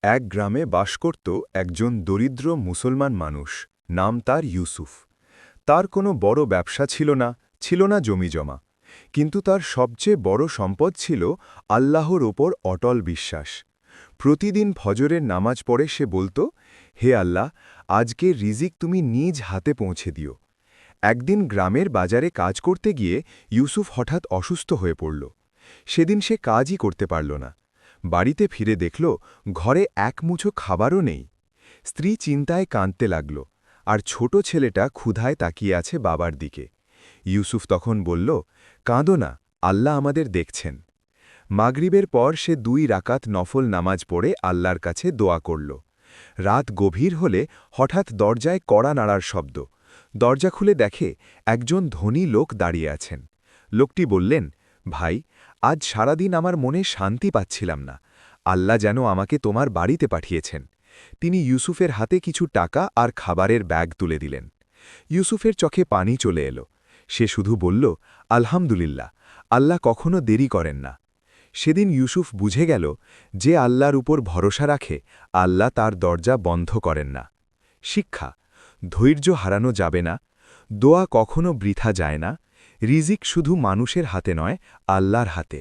এক গ্রামে বাস করত একজন দরিদ্র মুসলমান মানুষ, নাম তার ইউসুফ। তার কোনো বড় ব্যবসা ছিল না জমিজমা। কিন্তু তার সবচেয়ে বড় সম্পদ ছিল আল্লাহর ওপর অটল বিশ্বাস। প্রতিদিন ফজরের নামাজ পড়ে সে বলত, হে আল্লাহ, আজকের রিজিক তুমি নিজ হাতে পৌঁছে দিও। একদিন গ্রামের বাজারে কাজ করতে গিয়ে ইউসুফ হঠাৎ অসুস্থ হয়ে পড়ল। সেদিন সে কাজই করতে পারল না। বাড়িতে ফিরে দেখল ঘরে এক মুঠো খাবারও নেই। স্ত্রী চিন্তায় কাঁদতে লাগল, আর ছোট ছেলেটা ক্ষুধায় তাকিয়ে আছে বাবার দিকে। ইউসুফ তখন বলল, কাঁদো না, আল্লাহ আমাদের দেখছেন। মাগরিবের পর সে 2 রাকাত নফল নামাজ পড়ে আল্লাহর কাছে দোয়া করল। রাত গভীর হলে হঠাৎ দরজায় কড়া নাড়ার শব্দ। দরজা খুলে দেখে একজন ধনী লোক দাঁড়িয়ে আছেন। লোকটি বললেন, ভাই, আজ সারাদিন আমার মনে শান্তি পাচ্ছিলাম না। আল্লাহ যেন আমাকে তোমার বাড়িতে পাঠিয়েছেন। তিনি ইউসুফের হাতে কিছু টাকা আর খাবারের ব্যাগ তুলে দিলেন। ইউসুফের চোখে পানি চলে এলো। সে শুধু বলল, আলহামদুলিল্লাহ, আল্লাহ কখনো দেরি করেন না। সেদিন ইউসুফ বুঝে গেল, যে আল্লাহর উপর ভরসা রাখে, আল্লাহ তার দরজা বন্ধ করেন না। শিক্ষা: ধৈর্য হারানো যাবে না, দোয়া কখনো বৃথা যায় না, রিজিক শুধু মানুষের হাতে নয়, আল্লাহর হাতে।